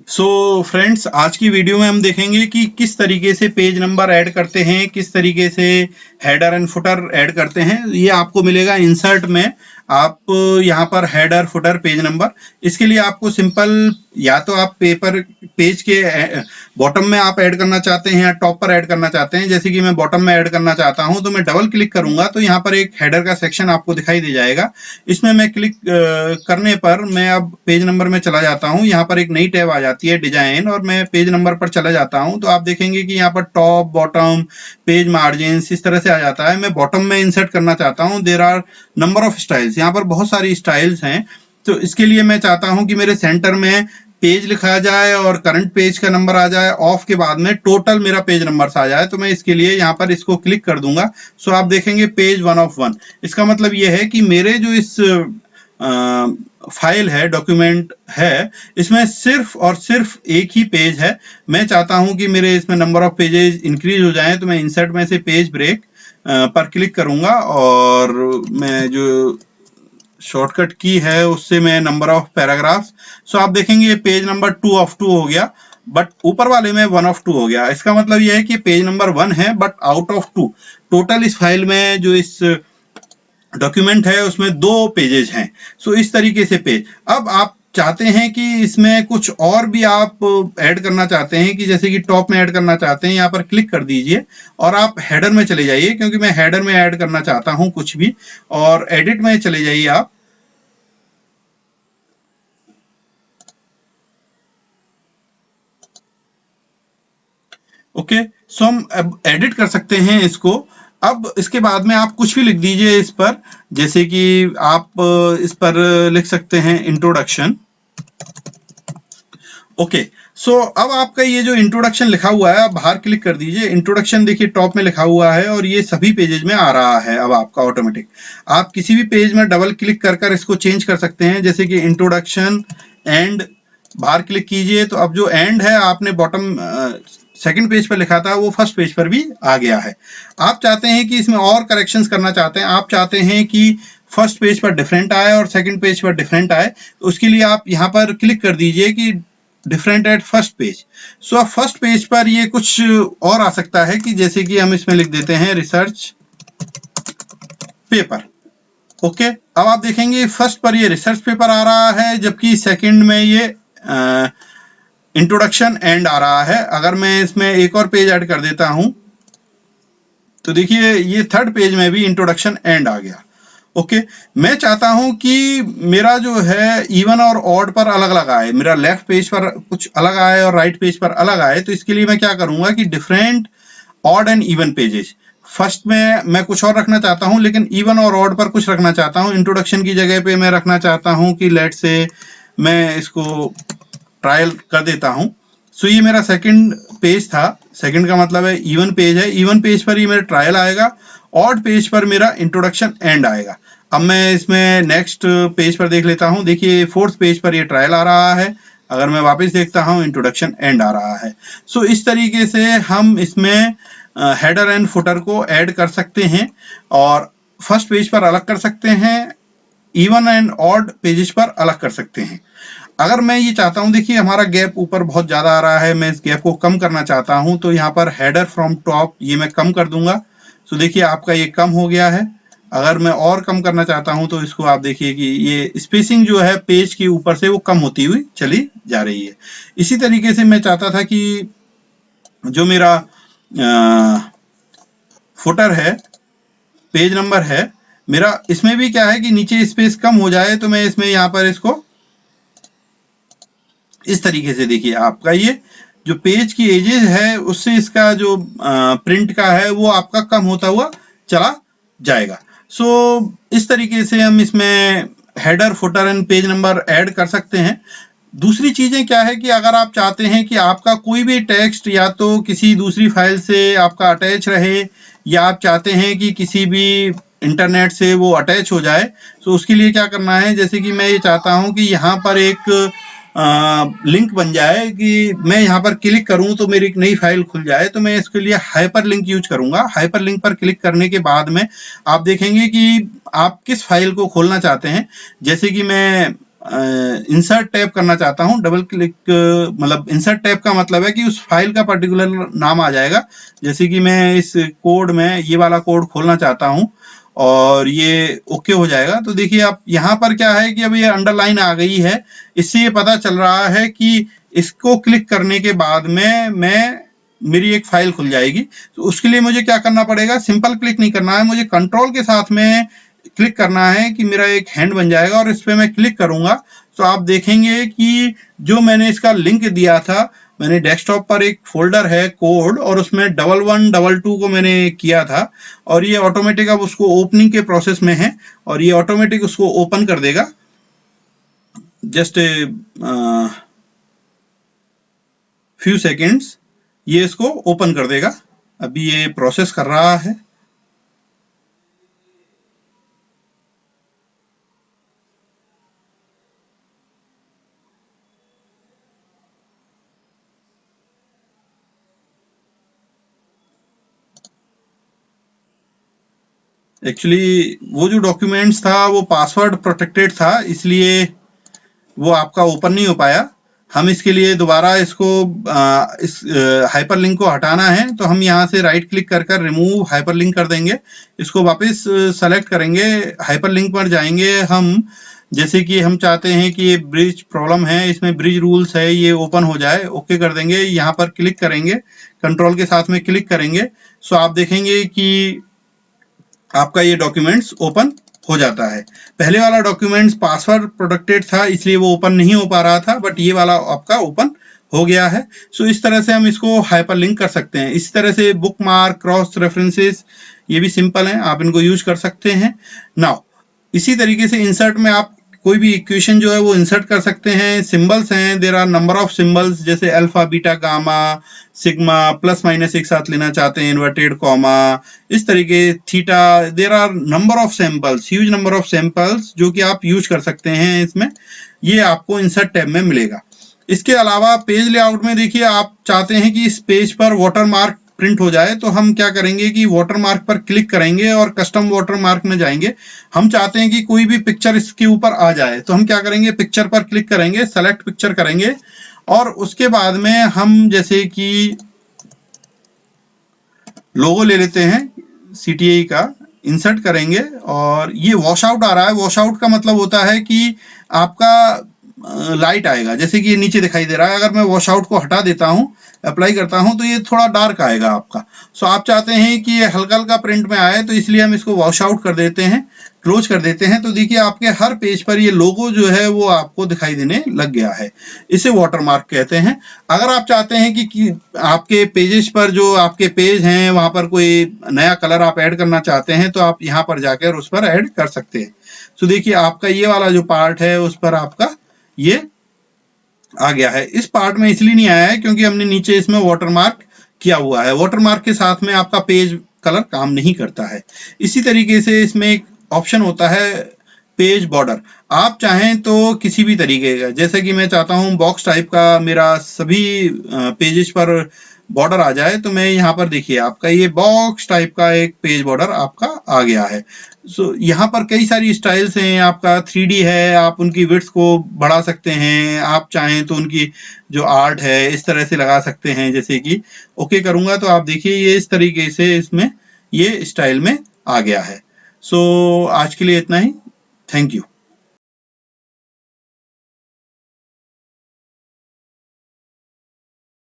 So friends, आज की video में हम देखेंगे कि किस तरीके से पेज नंबर ऐड करते हैं, किस तरीके से हेडर एंड फुटर ऐड करते हैं। ये आपको मिलेगा इंसर्ट में। आप यहाँ पर हेडर फुटर पेज नंबर, इसके लिए आपको सिंपल या तो आप पेज के बॉटम में आप ऐड करना चाहते हैं या टॉप पर ऐड करना चाहते हैं। जैसे कि मैं बॉटम में ऐड करना चाहता हूं तो मैं डबल क्लिक करूंगा तो यहाँ पर एक हेडर का सेक्शन आपको दिखाई दे जाएगा। इसमें मैं क्लिक करने पर मैं अब पेज नंबर में चला जाता हूँ। यहाँ पर एक नई टैब आ जाती है डिजाइन, और मैं पेज नंबर पर चला जाता हूँ तो आप देखेंगे कि यहाँ पर टॉप, बॉटम, पेज मार्जिन इस तरह से आ जाता है। मैं बॉटम में इंसर्ट करना चाहता हूँ। There are number of styles, यहाँ पर बहुत सारी स्टाइल्स हैं। तो इसके लिए मैं चाहता हूँ कि मेरे सेंटर में पेज लिखा जाए और करंट पेज का नंबर आ जाए, ऑफ के बाद में टोटल मेरा पेज नंबर आ जाए। तो मैं इसके लिए यहाँ पर इसको क्लिक कर दूंगा। सो आप देखेंगे पेज 1 of 1। इसका मतलब ये है कि मेरे जो इस फाइल है, डॉक्यूमेंट है, इसमें सिर्फ और सिर्फ एक ही पेज है। मैं चाहता हूं कि मेरे इसमें नंबर ऑफ पेजेस इंक्रीज हो जाएं, तो मैं इंसर्ट में से पेज ब्रेक पर क्लिक करूंगा और मैं जो शॉर्टकट की है उससे मैं नंबर ऑफ पैराग्राफ। सो आप देखेंगे पेज नंबर 2 of 2 हो गया, बट ऊपर वाले में 1 of 2 हो गया। इसका मतलब यह है कि पेज नंबर 1 है बट आउट ऑफ 2। टोटल इस फाइल में जो इस डॉक्यूमेंट है उसमें 2 पेजेस हैं। सो इस तरीके से पेज। अब आप चाहते हैं कि इसमें कुछ और भी आप ऐड करना चाहते हैं, कि जैसे कि टॉप में ऐड करना चाहते हैं, यहाँ पर क्लिक कर दीजिए और आप हेडर में चले जाइए, क्योंकि मैं हेडर में ऐड करना चाहता हूं कुछ भी। और एडिट में चले जाइए आप। ओके, सो हम अब एडिट कर सकते हैं इसको। अब इसके बाद में आप कुछ भी लिख दीजिए इस पर, जैसे कि आप इस पर लिख सकते हैं इंट्रोडक्शन। ओके, सो अब आपका ये जो इंट्रोडक्शन लिखा हुआ है, आप बाहर क्लिक कर दीजिए। इंट्रोडक्शन देखिए टॉप में लिखा हुआ है और ये सभी पेजेस में आ रहा है अब आपका ऑटोमेटिक। आप किसी भी पेज में डबल क्लिक कर कर इसको चेंज कर सकते हैं, जैसे कि इंट्रोडक्शन एंड, बाहर क्लिक कीजिए तो अब जो एंड है आपने बॉटम सेकंड पेज पर लिखा था वो फर्स्ट पेज पर भी आ गया है। आप चाहते हैं कि इसमें और करेक्शंस करना चाहते हैं, आप चाहते हैं कि फर्स्ट पेज पर डिफरेंट आए और सेकंड पेज पर डिफरेंट आए, तो उसके लिए आप यहाँ पर क्लिक कर दीजिए कि डिफरेंट एट फर्स्ट पेज। सो अब फर्स्ट पेज पर ये कुछ और आ सकता है, कि जैसे कि हम इसमें लिख देते हैं रिसर्च पेपर। ओके, अब आप देखेंगे फर्स्ट पर ये रिसर्च पेपर आ रहा है, जबकि सेकंड में ये इंट्रोडक्शन एंड आ रहा है। अगर मैं इसमें एक और पेज ऐड कर देता हूं तो देखिए ये थर्ड पेज में भी इंट्रोडक्शन एंड आ गया। ओके, मैं चाहता हूं कि मेरा जो है इवन और ऑड पर अलग अलग आए, मेरा लेफ्ट पेज पर कुछ अलग आए और राइट पेज पर अलग आए। तो इसके लिए मैं क्या करूंगा कि different odd and even pages, first में मैं कुछ और रखना चाहता हूं, लेकिन इवन और ऑड पर कुछ रखना चाहता हूं। इंट्रोडक्शन की जगह पे मैं रखना चाहता हूं कि लेट से मैं इसको ट्रायल कर देता हूं। सो ये मेरा सेकंड पेज था। सेकंड का मतलब है इवन पेज है। इवन पेज पर ये मेरा ट्रायल आएगा, ऑड पेज पर मेरा इंट्रोडक्शन एंड आएगा। अब मैं इसमें नेक्स्ट पेज पर देख लेता हूं। देखिए फोर्थ पेज पर ये ट्रायल आ रहा है, अगर मैं वापस देखता हूं इंट्रोडक्शन एंड आ रहा है। सो इस तरीके से हम इसमें हेडर एंड फुटर को ऐड कर सकते हैं और फर्स्ट पेज पर अलग कर सकते हैं, इवन एंड ऑड पेजेस पर अलग कर सकते हैं। अगर मैं ये चाहता हूं, देखिए हमारा गैप ऊपर बहुत ज्यादा आ रहा है, मैं इस गैप को कम करना चाहता हूं, तो यहाँ पर हेडर फ्रॉम टॉप ये मैं कम कर दूंगा। तो देखिए आपका ये कम हो गया है। अगर मैं और कम करना चाहता हूं तो इसको आप देखिए कि ये स्पेसिंग जो है पेज के ऊपर से वो कम होती हुई चली जा रही है। इसी तरीके से मैं चाहता था कि जो मेरा फुटर है, पेज नंबर है मेरा, इसमें भी क्या है कि नीचे स्पेस कम हो जाए, तो मैं इसमें यहाँ पर इसको इस तरीके से, देखिए आपका ये जो पेज की एजेस है उससे इसका जो प्रिंट का है वो आपका कम होता हुआ चला जाएगा। सो इस तरीके से हम इसमें header, footer and page number add कर सकते हैं। दूसरी चीजें क्या है कि अगर आप चाहते हैं कि आपका कोई भी टेक्स्ट या तो किसी दूसरी फाइल से आपका अटैच रहे, या आप चाहते हैं कि किसी भी इंटरनेट से वो अटैच हो जाए, तो उसके लिए क्या करना है, जैसे कि मैं ये चाहता हूं कि यहाँ पर एक लिंक बन जाए, कि मैं यहाँ पर क्लिक करूं तो मेरी एक नई फाइल खुल जाए। तो मैं इसके लिए हाइपर लिंक यूज करूंगा। हाइपर लिंक पर क्लिक करने के बाद में आप देखेंगे कि आप किस फाइल को खोलना चाहते हैं। जैसे कि मैं इंसर्ट टैब करना चाहता हूँ, डबल क्लिक मतलब इंसर्ट टैब का मतलब है कि उस फाइल का पर्टिकुलर नाम आ जाएगा। जैसे कि मैं इस कोड में ये वाला कोड खोलना चाहता हूँ और ये ओके हो जाएगा। तो देखिए आप यहाँ पर क्या है कि अब ये अंडरलाइन आ गई है, इससे ये पता चल रहा है कि इसको क्लिक करने के बाद में मेरी एक फाइल खुल जाएगी। तो उसके लिए मुझे क्या करना पड़ेगा, सिंपल क्लिक नहीं करना है, मुझे कंट्रोल के साथ में क्लिक करना है कि मेरा एक हैंड बन जाएगा और इस पे मैं क्लिक करूंगा तो आप देखेंगे कि जो मैंने इसका लिंक दिया था, मैंने डेस्कटॉप पर एक फोल्डर है कोड और उसमें 1122 को मैंने किया था और ये ऑटोमेटिक अब उसको ओपनिंग के प्रोसेस में है और ये ऑटोमेटिक उसको ओपन कर देगा। जस्ट फ्यू सेकेंड्स ये इसको ओपन कर देगा। अभी ये प्रोसेस कर रहा है। एक्चुअली वो जो डॉक्यूमेंट्स था वो पासवर्ड प्रोटेक्टेड था, इसलिए वो आपका ओपन नहीं हो पाया। हम इसके लिए दोबारा इसको इस हाइपरलिंक को हटाना है तो हम यहाँ से राइट क्लिक कर कर रिमूव हाइपरलिंक कर देंगे। इसको वापस सेलेक्ट करेंगे, हाइपरलिंक पर जाएंगे हम। जैसे कि हम चाहते हैं कि ये ब्रिज प्रॉब्लम है, इसमें ब्रिज रूल्स है, ये ओपन हो जाए, ओके कर देंगे। यहाँ पर क्लिक करेंगे, कंट्रोल के साथ में क्लिक करेंगे। सो आप देखेंगे कि आपका ये डॉक्यूमेंट्स ओपन हो जाता है। पहले वाला डॉक्यूमेंट्स पासवर्ड प्रोटेक्टेड था इसलिए वो ओपन नहीं हो पा रहा था, बट ये वाला आपका ओपन हो गया है। सो इस तरह से हम इसको हाइपरलिंक कर सकते हैं। इस तरह से बुक मार्क, क्रॉस रेफरेंसेस, ये भी सिंपल है, आप इनको यूज कर सकते हैं। नाउ इसी तरीके से इंसर्ट में आप कोई भी इक्वेशन जो है वो इंसर्ट कर सकते हैं। सिंबल्स हैं, there are number of symbols, जैसे alpha, beta, gamma, sigma, plus minus एक साथ लेना चाहते हैं, इन्वर्टेड कॉमा, इस तरीके, theta, there are number of samples, huge number of samples जो कि आप यूज कर सकते हैं इसमें। ये आपको इंसर्ट टैब में मिलेगा। इसके अलावा पेज लेआउट में देखिए, आप चाहते हैं कि इस पेज पर वाटरमार्क प्रिंट हो जाए तो हम क्या करेंगे कि वाटरमार्क पर क्लिक करेंगे और कस्टम वाटरमार्क में जाएंगे। हम चाहते हैं कि कोई भी पिक्चर इसके ऊपर आ जाए तो हम क्या करेंगे, पिक्चर पर क्लिक करेंगे, सेलेक्ट पिक्चर करेंगे और उसके बाद में हम जैसे कि लोगो ले लेते हैं CTI का, इंसर्ट करेंगे और ये वॉश आउट आ रहा है। वॉश आउट का मतलब होता है कि आपका लाइट आएगा, जैसे कि ये नीचे दिखाई दे रहा है। अगर मैं वॉश आउट को हटा देता हूँ, अप्लाई करता हूँ, तो ये थोड़ा डार्क आएगा आपका। सो आप चाहते हैं कि ये हल्का हल्का प्रिंट में आए, तो इसलिए हम इसको वॉश आउट कर देते हैं, क्लोज कर देते हैं। तो देखिए आपके हर पेज पर ये लोगो जो है वो आपको दिखाई देने लग गया है। इसे वाटरमार्क कहते हैं। अगर आप चाहते हैं कि आपके पेजेस पर जो आपके पेज हैं वहां पर कोई नया कलर आप ऐड करना चाहते हैं तो आप यहाँ पर जाकर उस पर ऐड कर सकते हैं। तो देखिए आपका ये वाला जो पार्ट है उस पर आपका ये आ गया है। इस पार्ट में इसलिए नहीं आया है क्योंकि हमने नीचे इसमें वाटरमार्क किया हुआ है। वाटरमार्क के साथ में आपका पेज कलर काम नहीं करता है। इसी तरीके से इसमें एक ऑप्शन होता है पेज बॉर्डर। आप चाहें तो किसी भी तरीके का, जैसे कि मैं चाहता हूं बॉक्स टाइप का मेरा सभी पेजेस पर बॉर्डर आ जाए, तो मैं यहाँ पर देखिए आपका ये बॉक्स टाइप का एक पेज बॉर्डर आपका आ गया है। सो यहाँ पर कई सारी स्टाइल्स हैं। आपका 3D है, आप उनकी विड्थ को बढ़ा सकते हैं, आप चाहें तो उनकी जो आर्ट है इस तरह से लगा सकते हैं। जैसे कि ओके करूंगा तो आप देखिए ये इस तरीके से इसमें ये स्टाइल में आ गया है। सो आज के लिए इतना ही। Thank you.